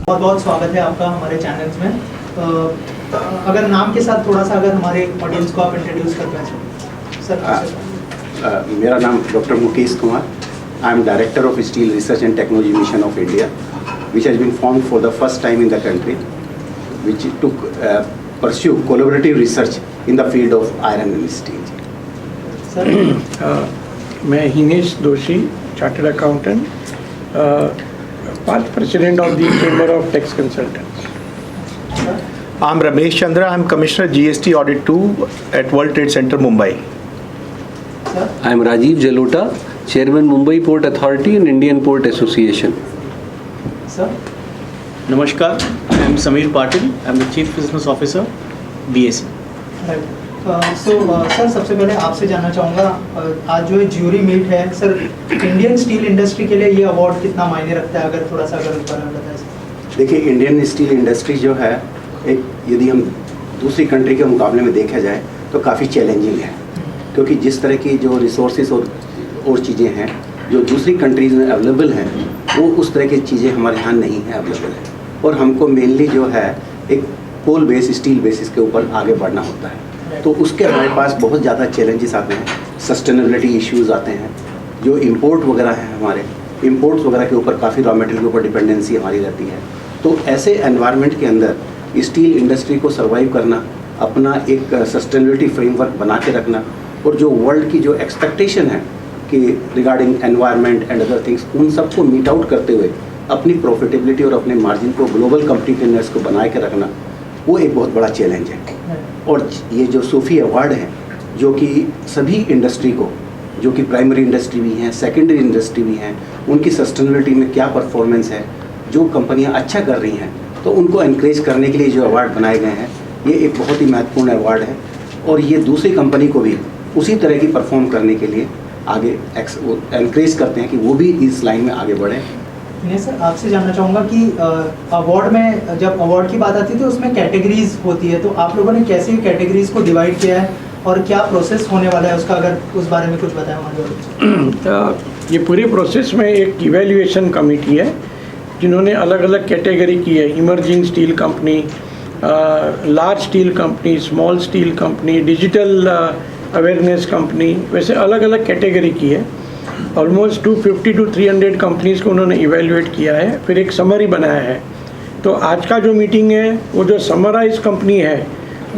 बहुत बहुत स्वागत है आपका हमारे चैनल्स में। अगर नाम के साथ थोड़ा सा अगर हमारे ऑडियंस को आप इंट्रोड्यूस कर पाएं सर। मेरा नाम doctor Mukesh Kumar. I am director of steel research and technology mission of India, which has been formed for the first time in the country, which took pursue collaborative research in the field of iron and steel. Sir मैं Hinesh Doshi, chartered accountant, past president of the Chamber of Tax Consultants. I'm Ramesh Chandra. I'm Commissioner GST Audit 2 at World Trade Center, Mumbai. Sir I am Rajiv Jalota, Chairman Mumbai Port Authority and Indian Port Association. Sir Namaskar, I am Samir Patil. I am the Chief Business Officer, BSc. Sir सबसे पहले आपसे जानना चाहूँगा, आज जो है jury meet है sir, Indian steel industry के लिए ये अवार्ड कितना मायने रखता है, अगर थोड़ा सा अगर उस बारे में बताएं सर। देखिए, इंडियन स्टील इंडस्ट्री जो है एक, यदि हम दूसरी कंट्री के मुकाबले में देखा जाए तो काफ़ी चैलेंजिंग है, क्योंकि जिस तरह की जो रिसोर्सेज और चीज़ें हैं जो दूसरी कंट्रीज़ में अवेलेबल हैं, वो उस तरह की चीज़ें हमारे यहाँ नहीं है अवेलेबल है। और हमको मेनली जो है एक कोल बेस स्टील बेसिस के ऊपर आगे बढ़ना होता है, तो उसके हमारे पास बहुत ज़्यादा चैलेंजेस आते हैं, सस्टेनेबिलिटी इश्यूज़ आते हैं, जो इंपोर्ट वगैरह है हमारे इंपोर्ट्स वगैरह के ऊपर काफ़ी रॉ मटेरियल के ऊपर डिपेंडेंसी हमारी रहती है। तो ऐसे एनवायरनमेंट के अंदर स्टील इंडस्ट्री को सर्वाइव करना, अपना एक सस्टेनेबिलिटी फ्रेमवर्क बना के रखना, और जो वर्ल्ड की जो एक्सपेक्टेशन है कि regarding environment and other things, उन सबको मीट आउट करते हुए अपनी प्रॉफिटेबिलिटी और अपने मार्जिन को ग्लोबल कम्पिटिटिवनेस को बना के रखना, वो एक बहुत बड़ा चैलेंज है। और ये जो सूफी अवार्ड है, जो कि सभी इंडस्ट्री को, जो कि प्राइमरी इंडस्ट्री भी हैं, सेकेंडरी इंडस्ट्री भी हैं, उनकी सस्टेनेबिलिटी में क्या परफॉर्मेंस है, जो कंपनियां अच्छा कर रही हैं, तो उनको एनकरेज करने के लिए जो अवार्ड बनाए गए हैं, ये एक बहुत ही महत्वपूर्ण अवार्ड है। और ये दूसरी कंपनी को भी उसी तरह की परफॉर्म करने के लिए आगे एनकरेज करते हैं कि वो भी इस लाइन में आगे बढ़ें। नहीं सर, आपसे जानना चाहूँगा कि अवार्ड में, जब अवार्ड की बात आती है तो उसमें कैटेगरीज होती है, तो आप लोगों ने कैसे कैटेगरीज को डिवाइड किया है और क्या प्रोसेस होने वाला है उसका, अगर उस बारे में कुछ बताएं हमारे। ये पूरी प्रोसेस में एक इवैल्यूएशन कमेटी है जिन्होंने अलग अलग कैटेगरी की है, emerging steel company, large steel company, small steel company, digital awareness company, वैसे अलग अलग कैटेगरी की है। ऑलमोस्ट 250 to 300 कंपनीज़ को उन्होंने इवेल्युएट किया है, फिर एक समरी बनाया है। तो आज का जो मीटिंग है, वो जो समराइज कंपनी है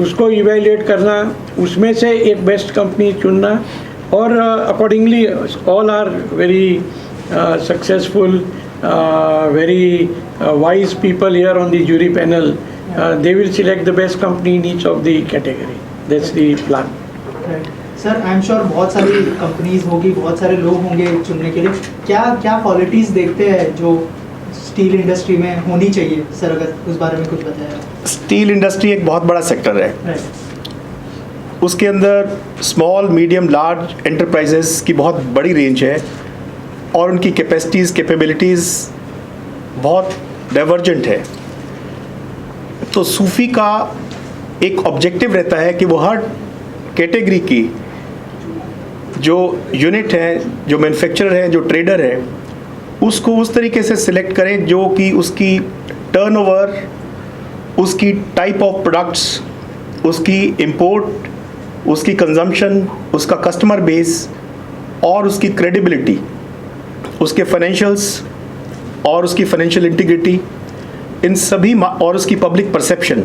उसको इवेल्युएट करना, उसमें से एक बेस्ट कंपनी चुनना, और accordingly all are very successful, very wise people here on the jury panel, they will select the best company in each of the category. That's the plan. Sir I am sure बहुत सारी companies होगी, बहुत सारे लोग होंगे चुनने के लिए, क्या क्या क्वालिटीज़ देखते हैं जो स्टील इंडस्ट्री में होनी चाहिए सर, अगर उस बारे में कुछ बताया। स्टील इंडस्ट्री एक बहुत बड़ा सेक्टर है, उसके अंदर स्मॉल, मीडियम, लार्ज एंटरप्राइजेस की बहुत बड़ी रेंज है, और उनकी कैपेसिटीज़, कैपेबिलिटीज़ बहुत डाइवर्जेंट है। तो सूफी का एक ऑब्जेक्टिव रहता है कि वो हर कैटेगरी की जो यूनिट है, जो मैन्युफैक्चरर है, जो ट्रेडर है, उसको उस तरीके से सिलेक्ट करें जो कि उसकी टर्नओवर, उसकी टाइप ऑफ प्रोडक्ट्स, उसकी इंपोर्ट, उसकी कंजम्पशन, उसका कस्टमर बेस और उसकी क्रेडिबिलिटी, उसके फाइनेंशियल्स और उसकी फाइनेंशियल इंटीग्रिटी, इन सभी, और उसकी पब्लिक परसेप्शन,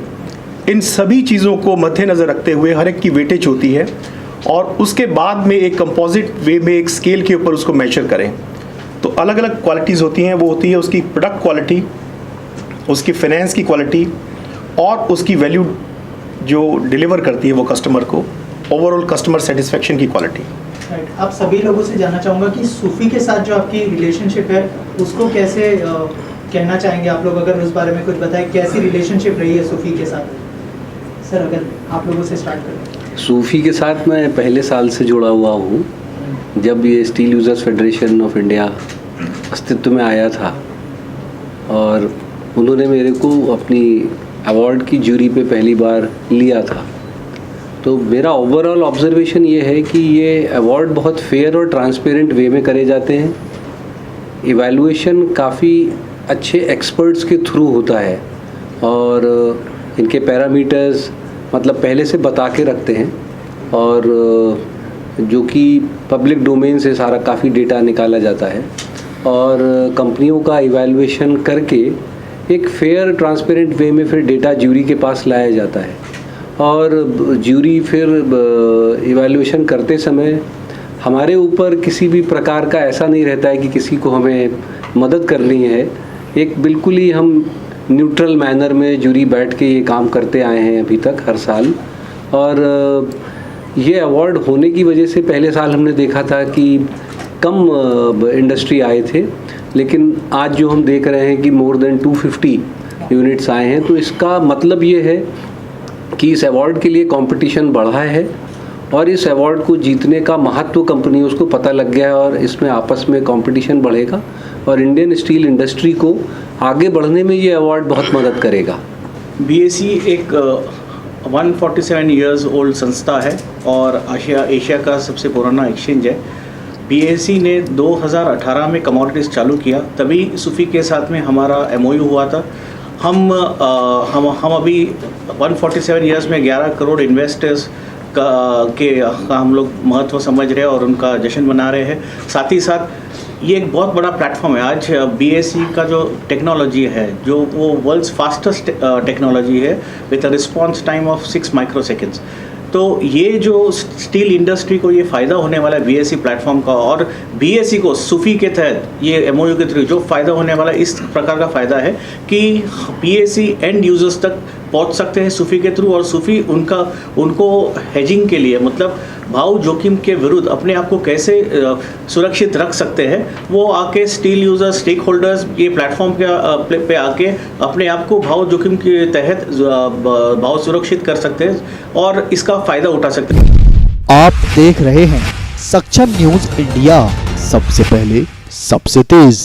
इन सभी चीज़ों को मद्देनज़र रखते हुए हर एक की वेटेज होती है, और उसके बाद में एक कंपोजिट वे में एक स्केल के ऊपर उसको मेजर करें। तो अलग अलग क्वालिटीज़ होती हैं, वो होती है उसकी प्रोडक्ट क्वालिटी, उसकी फाइनेंस की क्वालिटी, और उसकी वैल्यू जो डिलीवर करती है वो कस्टमर को, ओवरऑल कस्टमर सेटिस्फेक्शन की क्वालिटी। राइट, आप सभी लोगों से जानना चाहूँगा कि सूफी के साथ जो आपकी रिलेशनशिप है उसको कैसे कहना चाहेंगे आप लोग, अगर उस बारे में कुछ बताएं, कैसी रिलेशनशिप रही है सूफी के साथ सर, अगर आप लोगों से स्टार्ट करें। सूफी के साथ मैं पहले साल से जुड़ा हुआ हूँ, जब ये steel users federation of India अस्तित्व में आया था और उन्होंने मेरे को अपनी अवार्ड की जूरी पे पहली बार लिया था। तो मेरा ओवरऑल ऑब्जर्वेशन ये है कि ये अवार्ड बहुत फेयर और ट्रांसपेरेंट वे में करे जाते हैं। इवैल्यूएशन काफ़ी अच्छे एक्सपर्ट्स के थ्रू होता है और इनके पैरामीटर्स मतलब पहले से बता के रखते हैं और जो कि पब्लिक डोमेन से सारा काफ़ी डेटा निकाला जाता है और कंपनियों का इवैल्यूएशन करके एक फेयर ट्रांसपेरेंट वे में फिर डेटा ज्यूरी के पास लाया जाता है और ज्यूरी फिर इवैल्यूएशन करते समय हमारे ऊपर किसी भी प्रकार का ऐसा नहीं रहता है कि किसी को हमें मदद करनी है। एक बिल्कुल ही हम न्यूट्रल मैनर में ज्यूरी बैठ के ये काम करते आए हैं अभी तक हर साल। और ये अवार्ड होने की वजह से पहले साल हमने देखा था कि कम इंडस्ट्री आए थे, लेकिन आज जो हम देख रहे हैं कि मोर देन 250 यूनिट्स आए हैं, तो इसका मतलब ये है कि इस अवार्ड के लिए कंपटीशन बढ़ा है और इस अवार्ड को जीतने का महत्व कंपनियों को पता लग गया है और इसमें आपस में कंपटीशन बढ़ेगा और इंडियन स्टील इंडस्ट्री को आगे बढ़ने में ये अवार्ड बहुत मदद करेगा। BSE एक 147 इयर्स ओल्ड संस्था है और एशिया का सबसे पुराना एक्सचेंज है। BSE ने 2018 में कमोडिटीज़ चालू किया, तभी सुफी के साथ में हमारा MOU हुआ था। हम अभी 147 इयर्स में 11 करोड़ इन्वेस्टर्स का हम लोग महत्व समझ रहे हैं और उनका जश्न मना रहे हैं। साथ ही साथ ये एक बहुत बड़ा प्लेटफॉर्म है। आज BSE का जो टेक्नोलॉजी है, जो वो वर्ल्ड्स फास्टेस्ट टेक्नोलॉजी है with a response time of 6 microseconds. तो ये जो स्टील इंडस्ट्री को ये फ़ायदा होने वाला है BSE प्लेटफॉर्म का, और BSE को सुफी के तहत ये MOU के थ्रू जो फ़ायदा होने वाला है, इस प्रकार का फ़ायदा है कि BSE एंड यूज़र्स तक पहुंच सकते हैं सुफी के थ्रू, और सुफी उनको हेजिंग के लिए मतलब भाव जोखिम के विरुद्ध अपने आप को कैसे सुरक्षित रख सकते हैं, वो आके स्टील यूज़र्स, स्टेक होल्डर्स ये प्लेटफॉर्म पे आके अपने आप को भाव जोखिम के तहत भाव सुरक्षित कर सकते हैं और इसका फ़ायदा उठा सकते हैं। आप देख रहे हैं सक्षम न्यूज़ इंडिया, सबसे पहले सबसे तेज।